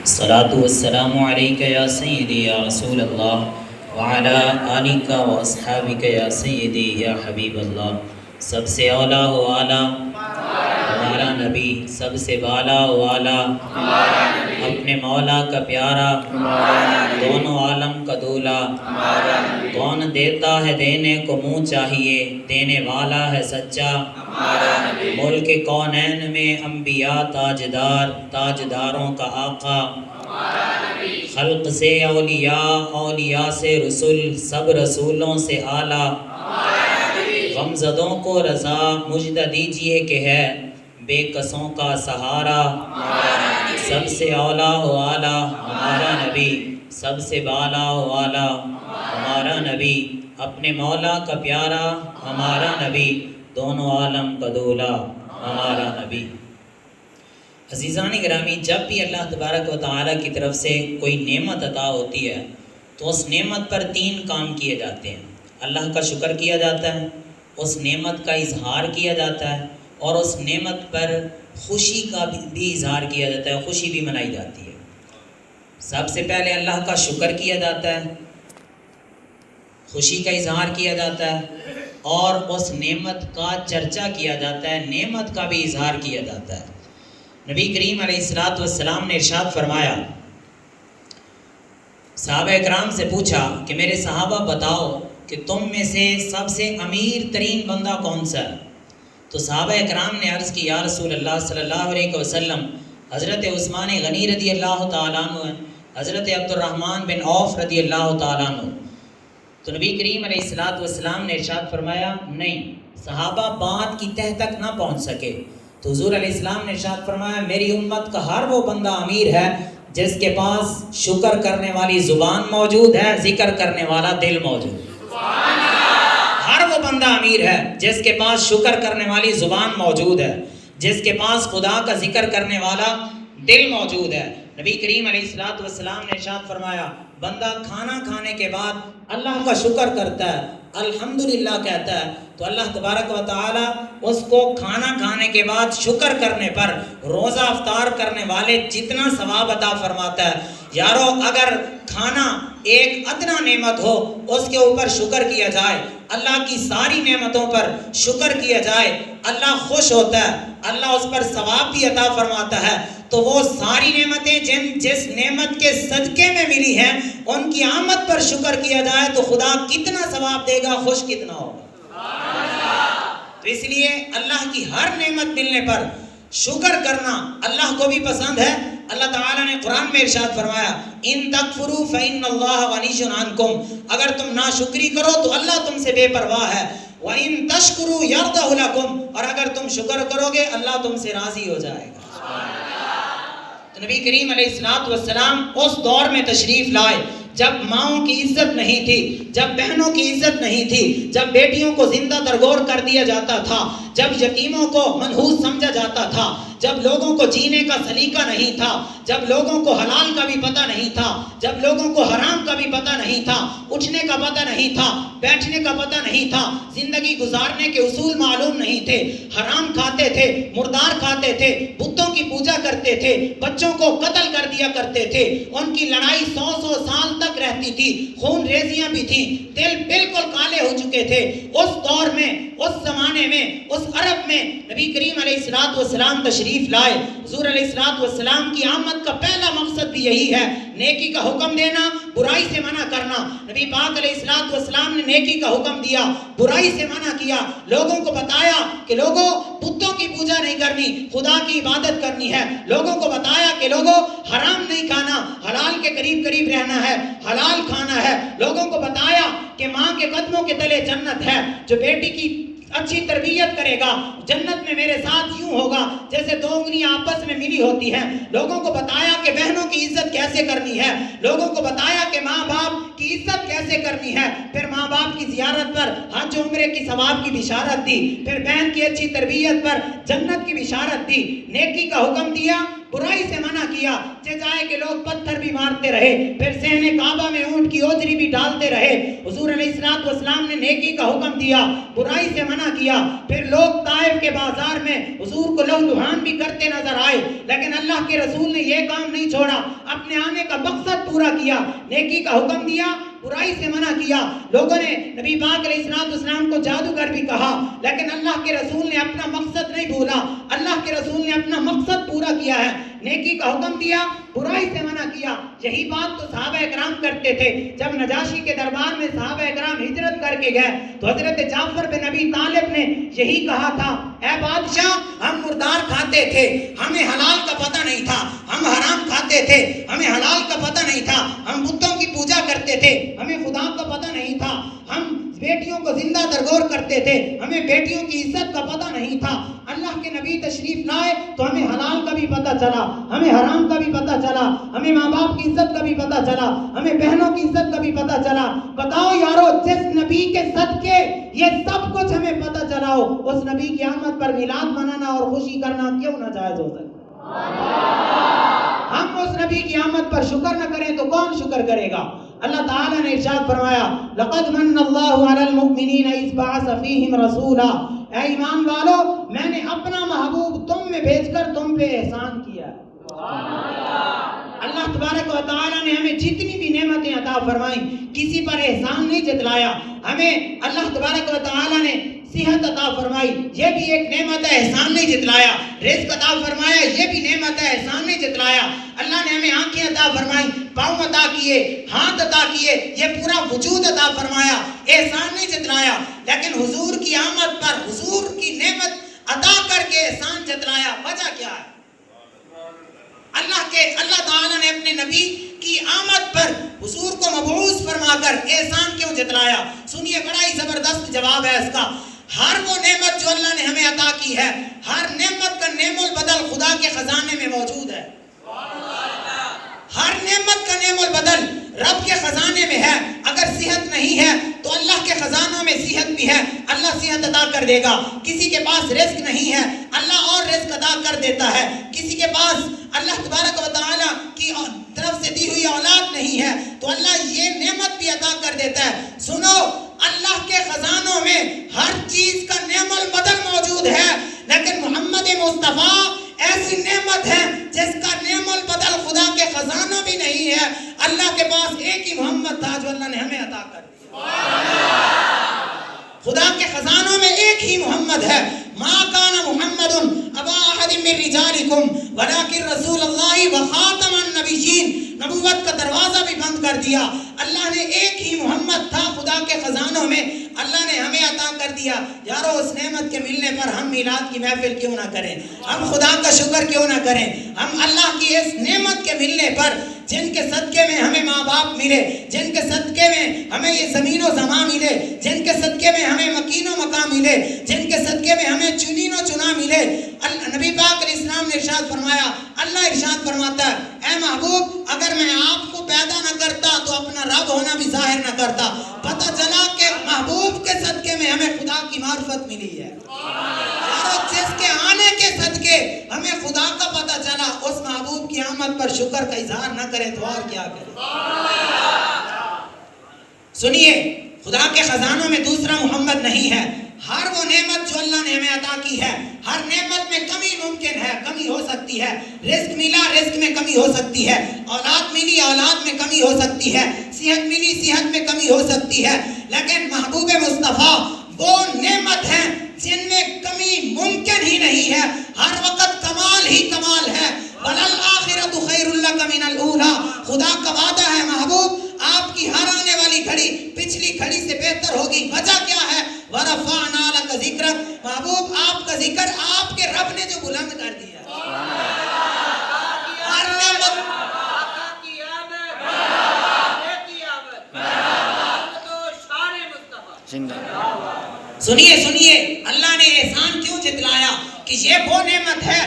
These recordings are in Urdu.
الصلاۃ والسلام علیک یا سیدی یا رسول اللہ وعلی آلک و اصحابک یا سیدی یا حبیب اللہ۔ سب سے اولا و اعلیٰ ہمارا نبی، سب سے بالا و اعلیٰ اپنے مولا کا پیارا، دونوں عالم کا دولا، کون دیتا ہے دینے کو منہ چاہیے، دینے والا ہے سچا، ملک کونین میں انبیاء تاجدار، تاجداروں کا آقا، خلق سے اولیاء، اولیاء سے رسول، سب رسولوں سے اعلیٰ، غمزدوں کو رضا مجدہ دیجئے کہ ہے بے کسوں کا سہارا، سب سے اولا و اعلیٰ ہمارا نبی، سب سے بالا و اعلیٰ ہمارا نبی، اپنے مولا کا پیارا ہمارا نبی، دونوں عالم کا دولا ہمارا نبی۔ عزیزان گرامی، جب بھی اللہ تبارک و تعالیٰ کی طرف سے کوئی نعمت عطا ہوتی ہے تو اس نعمت پر 3 کام کیے جاتے ہیں۔ اللہ کا شکر کیا جاتا ہے، اس نعمت کا اظہار کیا جاتا ہے، اور اس نعمت پر خوشی کا بھی اظہار کیا جاتا ہے، خوشی بھی منائی جاتی ہے۔ سب سے پہلے اللہ کا شکر کیا جاتا ہے، خوشی کا اظہار کیا جاتا ہے، اور اس نعمت کا چرچا کیا جاتا ہے، نعمت کا بھی اظہار کیا جاتا ہے۔ نبی کریم علیہ السلام نے ارشاد فرمایا، صحابہ اکرام سے پوچھا کہ میرے صحابہ بتاؤ کہ تم میں سے سب سے امیر ترین بندہ کون سا ہے؟ تو صحابہ اکرام نے عرض کی، یا رسول اللہ صلی اللہ علیہ وسلم، حضرت عثمان غنی رضی اللہ تعالیٰ عنہ ہیں، حضرت عبد الرحمن بن عوف رضی اللہ تعالیٰ عنہ۔ تو نبی کریم علیہ السلام نے ارشاد فرمایا، نہیں، صحابہ بات کی تہ تک نہ پہنچ سکے۔ تو حضور علیہ السلام نے ارشاد فرمایا، میری امت کا ہر وہ بندہ امیر ہے جس کے پاس شکر کرنے والی زبان موجود ہے، ذکر کرنے والا دل موجود ہے۔ ہر وہ بندہ امیر ہے جس کے پاس شکر کرنے والی زبان موجود ہے، جس کے پاس خدا کا ذکر کرنے والا دل موجود ہے۔ نبی کریم علیہ السلام نے ارشاد فرمایا، بندہ کھانا کھانے کے بعد اللہ کا شکر کرتا ہے، الحمدللہ کہتا ہے، تو اللہ تبارک و تعالی اس کو کھانا کھانے کے بعد شکر کرنے پر روزہ افطار کرنے والے جتنا ثواب عطا فرماتا ہے۔ یارو، اگر کھانا ایک ادنا نعمت ہو، اس کے اوپر شکر کیا جائے، اللہ کی ساری نعمتوں پر شکر کیا جائے، اللہ خوش ہوتا ہے، اللہ اس پر ثواب بھی عطا فرماتا ہے۔ تو وہ ساری نعمتیں جس نعمت کے صدقے میں ملی ہیں، ان کی آمد پر شکر کیا جائے تو خدا کتنا ثواب دے گا، خوش کتنا ہوگا۔ تو اس لیے اللہ کی ہر نعمت ملنے پر شکر کرنا اللہ کو بھی پسند ہے۔ اللہ تعالیٰ نے قرآن میں ارشاد فرمایا، ان تکفروا فإن اللہ غنی عنکم، اگر تم ناشکری کرو تو اللہ تم سے بے پرواہ ہے، وإن تشکروا یرضہ لکم، اور اگر تم شکر کرو گے اللہ تم سے راضی ہو جائے گا۔ تو نبی کریم علیہ السلام اس دور میں تشریف لائے جب ماؤں کی عزت نہیں تھی، جب بہنوں کی عزت نہیں تھی، جب بیٹیوں کو زندہ درگور کر دیا جاتا تھا، جب یتیموں کو منحوس سمجھا جاتا تھا، جب لوگوں کو جینے کا سلیقہ نہیں تھا، جب لوگوں کو حلال کا بھی پتہ نہیں تھا، جب لوگوں کو حرام کا بھی پتہ نہیں تھا، اٹھنے کا پتہ نہیں تھا، بیٹھنے کا پتہ نہیں تھا، زندگی گزارنے کے اصول معلوم نہیں تھے، حرام کھاتے تھے، مردار کھاتے تھے، بتوں کی پوجا کرتے تھے، بچوں کو قتل کر دیا کرتے تھے، ان کی لڑائی 100 سال تک رہتی تھی، خون ریزیاں بھی تھیں، دل بالکل کالے ہو چکے تھے۔ اس دور میں، اس زمانے میں، اس عرب میں نبی کریم علیہ السلام تشریف لائے۔ حضور علیہ السلام کی آمد کا پہلا مقصد بھی یہی ہے، نیکی کا حکم دینا، برائی سے منع کرنا۔ نبی پاک علیہ السلام نے نیکی کا حکم دیا، برائی سے منع کیا، لوگوں کو بتایا کہ لوگوں بتوں کی پوجا نہیں کرنی، خدا کی عبادت کرنی ہے، لوگوں کو بتایا کہ لوگوں حرام نہیں کھانا، حلال کے قریب قریب رہنا ہے، حلال کھانا ہے، لوگوں کو بتایا کہ ماں کے قدموں کے تلے جنت ہے، جو بیٹی کی اچھی تربیت کرے گا جنت میں میرے ساتھ یوں ہوگا جیسے 2 انگلیاں آپس میں ملی ہوتی ہیں۔ لوگوں کو بتایا کہ بہنوں کی عزت کیسے کرنی ہے، لوگوں کو بتایا کہ ماں باپ کی عزت کیسے کرنی ہے، پھر ماں باپ کی زیارت پر حج عمرے کی ثواب کی بشارت دی، پھر بہن کی اچھی تربیت پر جنت کی بشارت دی، نیکی کا حکم دیا، برائی سے منع کیا، چاہے کہ لوگ پتھر بھی مارتے رہے، پھر صحن کعبہ میں اونٹ کی اوجری بھی ڈالتے رہے، حضور علیہ السلام نے نیکی کا حکم دیا، برائی سے منع کیا، پھر لوگ طائف کے بازار میں حضور کو لہو لہان بھی کرتے نظر آئے، لیکن اللہ کے رسول نے یہ کام نہیں چھوڑا، اپنے آنے کا مقصد پورا کیا، نیکی کا حکم دیا، برائی سے منع کیا۔ لوگوں نے نبی پاک علیہ السلام کو جادوگر بھی کہا، لیکن اللہ کے رسول نے اپنا مقصد نہیں بھولا، اللہ کے رسول نے اپنا مقصد پورا کیا ہے، نیکی کا حکم دیا، برائی سے منع کیا۔ یہی بات تو صحابہ اکرام کرتے تھے۔ جب نجاشی کے دربار میں صحابہ اکرام ہجرت کر کے گئے تو حضرت جعفر بن ابی طالب نے یہی کہا تھا، اے بادشاہ، ہم مردار کھاتے تھے، ہمیں حلال کا پتہ نہیں تھا، ہم حرام کھاتے تھے، ہمیں حلال کا پتہ نہیں تھا، ہم بتوں کی پوجا کرتے تھے، ہمیں خدا کا پتہ نہیں تھا، ہم بیٹیوں کو زندہ درگور کرتے تھے، ہمیں بیٹیوں کی عزت کا پتہ نہیں تھا۔ اللہ کے نبی تشریف لائے تو ہمیں حلال کا بھی پتہ چلا، ہمیں حرام کا بھی پتہ چلا، ہمیں ماں باپ کی عزت کا بھی پتہ چلا، ہمیں بہنوں کی عزت کا بھی پتہ چلا۔ بتاؤ یارو، جس نبی کے صدقے یہ سب کچھ ہمیں پتہ چلا ہو، اس نبی کی آمد پر میلاد منانا اور خوشی کرنا کیوں ناجائز ہو سکتا؟ ہم اس نبی کی آمد پر شکر نہ کریں تو کون شکر کرے گا؟ اللہ تعالیٰ نے ارشاد فرمایا، لَقَدْ مَنَّ اللَّهُ عَلَى الْمُؤْمِنِينَ إِذْ بَعَثَ فِيهِمْ رَسُولًا، اے ایمان والو، میں نے اپنا محبوب تم میں بھیج کر تم پہ احسان کیا۔ اللہ تبارک و تعالیٰ نے ہمیں جتنی بھی نعمتیں عطا فرمائیں، کسی پر احسان نہیں جتلایا۔ ہمیں اللہ تبارک و تعالیٰ نے صحت عطا فرمائی، یہ بھی ایک نعمت ہے، احسان نہیں جتلایا۔ رزق عطا فرمایا، یہ بھی نعمت ہے، احسان نہیں جتلایا۔ اللہ نے ہمیں آنکھیں عطا فرمائی، پاؤں عطا کیے، ہاتھ عطا کیے، یہ پورا وجود عطا فرمایا، احسان نہیں جتلایا۔ لیکن حضور کی آمد پر حضور کی نعمت عطا کر کے احسان جتلایا، وجہ کیا ہے؟ اللہ تعالیٰ نے اپنے نبی کی آمد پر حضور کو مبعوث فرما کر احسان کیوں جتلایا؟ سنیے، بڑا ہی زبردست جواب ہے اس کا۔ ہر وہ نعمت جو اللہ نے ہمیں عطا کی ہے، ہر نعمت کا نعم البدل خدا کے خزانے میں موجود ہے۔ ہر نعمت کا نعم البدل رب کے خزانے میں ہے۔ اگر صحت نہیں ہے تو اللہ کے خزانوں میں صحت بھی ہے، اللہ صحت عطا کر دے گا۔ کسی کے پاس رزق نہیں ہے، اللہ اور رزق عطا کر دیتا ہے۔ کسی کے پاس اللہ تبارک و تعالیٰ کی طرف سے دی ہوئی اولاد نہیں ہے تو اللہ یہ نعمت بھی عطا کر دیتا ہے۔ سنو، اللہ کے خزانوں میں ہر چیز کا نعم البدل موجود ہے، لیکن محمد مصطفیٰ ایسی نعمت ہے جس کا نعم البدل خدا کے خزانوں بھی نہیں ہے۔ اللہ کے پاس ایک ہی محمد تھا جو اللہ نے ہمیں عطا کر دیا۔ خدا کے خزانوں میں ایک ہی محمد ہے۔ ما کان محمد ابا احد من رجالکم ولکن رسول اللہ وخاتم النبیین، نبوت کا دروازہ بھی بند کر دیا۔ اللہ نے ایک ہی محمد تھا خدا کے خزانوں میں، اللہ نے ہمیں عطا کر دیا۔ یارو، اس نعمت کے ملنے پر ہم میلاد کی محفل کیوں نہ کریں؟ ہم خدا کا شکر کیوں نہ کریں؟ ہم اللہ کی اس نعمت کے ملنے پر، جن کے صدقے میں ہمیں ماں باپ ملے، جن کے صدقے میں ہمیں یہ زمین و زمان ملے، جن کے صدقے میں ہمیں مکین و مقام ملے، جن کے صدقے میں ہمیں چنین و چنا ملے، نبی پاک علیہ السلام نے ارشاد فرمایا، اللہ ارشاد فرماتا ہے، اے محبوب، اگر میں آپ کو پیدا نہ کرتا تو اپنا رب ہونا بھی ظاہر نہ کرتا۔ پتہ چلا کہ محبوب کے صدقے میں ہمیں خدا کی معرفت ملی ہے۔ جس کے آنے کے صدقے ہمیں خدا کا پتہ چلا، اس محبوب کی آمد پر شکر کا اظہار نہ کریں تو اور کیا کریں؟ سنیے، خدا کے خزانوں میں دوسرا محمد نہیں ہے۔ ہر وہ نعمت جو اللہ نے ہمیں عطا کی ہے، ہر نعمت میں کمی ممکن ہے، کمی ہو سکتی ہے۔ رزق ملا، رزق میں کمی ہو سکتی ہے۔ اولاد ملی، اولاد میں کمی ہو سکتی ہے۔ صحت ملی، صحت میں کمی ہو سکتی ہے۔ لیکن محبوب مصطفیٰ وہ نعمت ہے جن میں کمی ممکن ہی نہیں ہے، ہر وقت کمال ہی کمال ہے۔ وَلَلْآخِرَةُ خَيْرٌ لَكَ مِنَ الْأُولَىٰ، خدا کا وعدہ ہے محبوب، آپ کی ہر آنے والی گھڑی پچھلی گھڑی سے بہتر ہوگی۔ وجہ کیا ہے؟ وَرَفَعْنَا لَكَ ذِكْرَكَ، محبوب آپ کا ذکر آپ کے رب نے جو بلند کر دیا۔ ہر نعمت سنیے، اللہ نے احسان کیوں جتلایا کہ یہ وہ نعمت ہے۔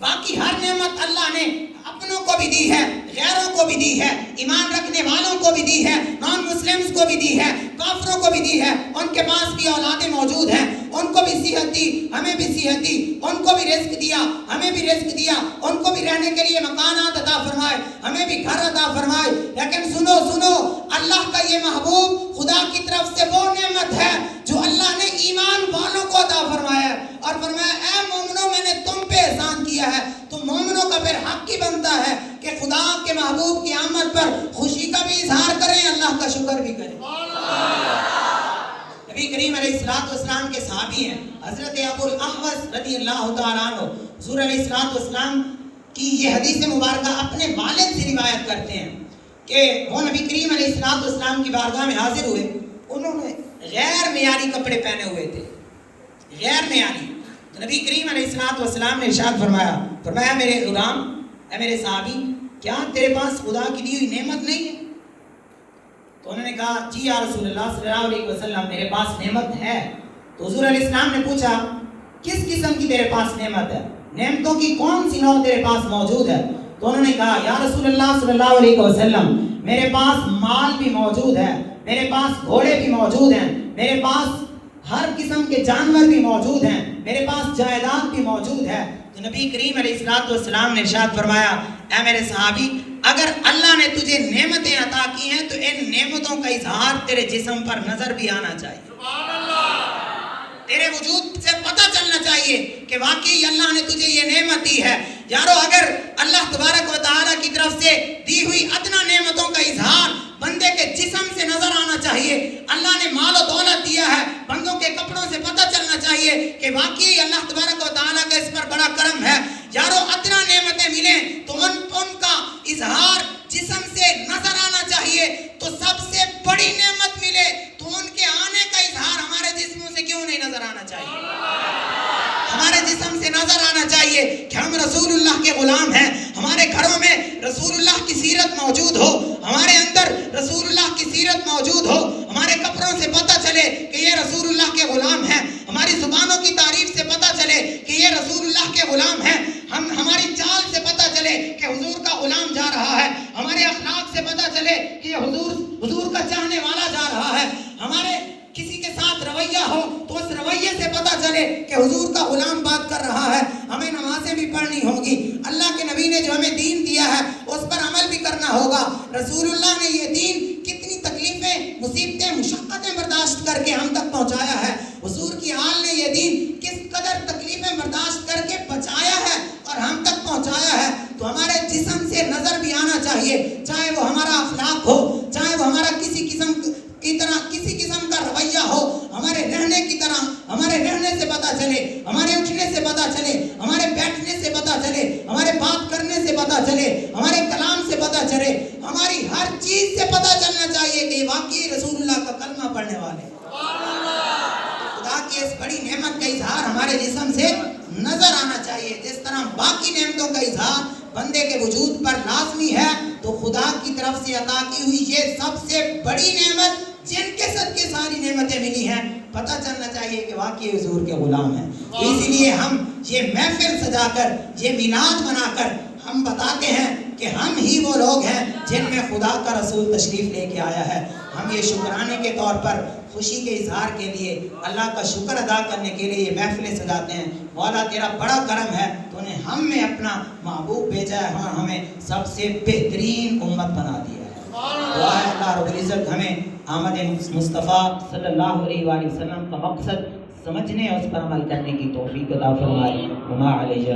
باقی ہر نعمت اللہ نے اپنوں کو بھی دی ہے، غیروں کو بھی دی ہے، ایمان رکھنے والوں کو بھی دی ہے، نان مسلمز کو بھی دی ہے، کافروں کو بھی دی ہے۔ ان کے پاس بھی اولادیں موجود ہیں، ان کو بھی صحت دی، ہمیں بھی صحت دی، ان کو بھی رزق دیا، ہمیں بھی رزق دیا، ان کو بھی رہنے کے لیے مکانات عطا فرمائے، ہمیں بھی گھر عطا فرمائے۔ لیکن سنو، اللہ کا یہ محبوب خدا کی طرف سے وہ نعمت ہے جو اللہ نے ایمان والوں کو عطا فرمایا اور فرمایا، اے مومنوں، میں نے تم پہ احسان کیا ہے۔ تو مومنوں کا پھر حق ہی بنتا ہے کہ خدا محبوب کی آمد پر خوشی کا بھی اظہار کریں، اللہ کا شکر بھی کریں۔ نبی کریم علیہ السلام کے صحابی ہیں حضرت ابو الاحوص رضی اللہ تعالیٰ عنہ، حضور علیہ السلام کی یہ حدیث مبارکہ اپنے والد سے روایت کرتے ہیں کہ وہ نبی کریم علیہ السلام کی بارگاہ میں حاضر ہوئے، انہوں نے غیر معیاری کپڑے پہنے ہوئے تھے، غیر معیاری۔ تو نبی کریم علیہ السلام نے ارشاد فرمایا میرے غلام، اے میرے صحابی، کیا تیرے پاس خدا کی دی ہوئی نعمت نہیں ہے؟ تو انہوں نے کہا جی یا رسول اللہ صلی اللہ علیہ وسلم، میرے پاس نعمت ہے۔ تو حضور علیہ السلام نے پوچھا کس قسم کی تیرے پاس نعمت ہے، نعمتوں کی کون سی نوع تیرے پاس موجود ہے؟ تو انہوں نے کہا یا رسول اللہ صلی اللہ علیہ وسلم، میرے پاس مال بھی موجود ہے، میرے پاس گھوڑے بھی موجود ہیں، میرے پاس ہر قسم کے جانور بھی موجود ہیں، میرے پاس جائیداد بھی موجود ہے۔ تو نبی کریم علیہ السلام نے ارشاد فرمایا اے میرے صحابی، اگر اللہ نے تجھے نعمتیں عطا کی ہیں تو ان نعمتوں کا اظہار تیرے جسم پر نظر بھی آنا چاہیے، تیرے وجود سے پتہ چلنا چاہیے کہ واقعی اللہ نے تجھے یہ نعمت دی ہے۔ یارو اگر اللہ تبارک و تعالیٰ کی طرف سے دی ہوئی ادنا نعمتوں کا اظہار بندے کے جسم سے نظر آنا چاہیے، اللہ نے مال و دولت دیا ہے، بندوں کے کپڑوں سے پتہ چلنا چاہیے کہ واقعی اللہ تبارک و تعالیٰ کا اس پر بڑا کرم ہے۔ یارو ادنا نعمتیں ملیں تو ان کا اظہار جسم سے نظر آنا چاہیے، تو سب سے بڑی نعمت ملے تو ان کے آنے کا اظہار ہمارے جسموں سے کیوں نہیں نظر آنا چاہیے؟ ہمارے جسم سے نظر آنا چاہیے کہ ہم رسول اللہ کے غلام ہیں، ہمارے گھروں میں رسول اللہ کی سیرت موجود ہو، ہمارے اندر رسول اللہ کی سیرت موجود ہو، ہمارے کپڑوں سے پتہ چلے کہ یہ رسول اللہ کے غلام ہیں، ہماری زبانوں کی تعریف سے پتہ چلے کہ یہ رسول اللہ کے غلام ہیں، ہماری چال سے پتہ چلے کہ حضور کا غلام جا رہا ہے، ہمارے اخلاق سے پتہ چلے کہ یہ حضور کا چاہنے والا جا رہا ہے، ہمارے کسی کے ساتھ رویہ ہو تو اس رویے سے پتہ چلے کہ حضور کا غلام بات کر رہا ہے۔ ہمیں نمازیں بھی پڑھنی ہوگی، اللہ کے نبی نے جو ہمیں دین دیا ہے اس پر عمل بھی کرنا ہوگا۔ رسول اللہ نے یہ دین کتنی تکلیفیں، مصیبتیں، مشقتیں برداشت کر کے ہم تک پہنچایا ہے، حضور کی آل نے یہ دین کس قدر تکلیفیں برداشت کر کے بچایا ہے اور ہم تک پہنچایا ہے۔ تو ہمارے جسم سے نظر بھی آنا چاہیے، چاہے وہ ہمارا اخلاق ہو، چاہے وہ ہمارا کسی قسم کا رویہ ہو، ہمارے رہنے کی طرح، ہمارے رہنے سے پتہ چلے، ہمارے اٹھنے سے پتہ چلے، ہمارے بیٹھنے سے پتہ چلے، ہمارے بات کرنے سے پتہ چلے، ہمارے کلام سے پتہ چلے، ہماری ہر چیز سے پتہ چلنا چاہیے کہ واقعی رسول اللہ کا کلمہ پڑھنے والے۔ خدا کی اس بڑی نعمت کا اظہار ہمارے جسم سے نظر آنا چاہیے، جس طرح باقی نعمتوں کا اظہار بندے کے وجود پر لازمی ہے، تو خدا کی طرف سے عطا کی ہوئی یہ سب سے بڑی نعمت جن کے صدقے ساری نعمتیں ملی ہیں، پتہ چلنا چاہیے کہ واقعی حضور کے غلام ہیں۔ تو اسی لیے ہم یہ محفل سجا کر، یہ میلاد بنا کر ہم بتاتے ہیں کہ ہم ہی وہ لوگ ہیں جن میں خدا کا رسول تشریف لے کے آیا ہے۔ ہم یہ شکرانے کے طور پر، خوشی کے اظہار کے لیے، اللہ کا شکر ادا کرنے کے لیے یہ محفلیں سجاتے ہیں۔ مولا تیرا بڑا کرم ہے، تو نے ہم میں اپنا محبوب بھیجا ہے اور ہمیں سب سے بہترین امت بنا دیا ہے۔ دعا ہے اللہ رب العزت ہمیں آمد مصطفیٰ صلی اللہ علیہ وآلہ وسلم کا مقصد سمجھنے اور اس پر عمل کرنے کی توفیق عطا فرمائے۔ وما علیہ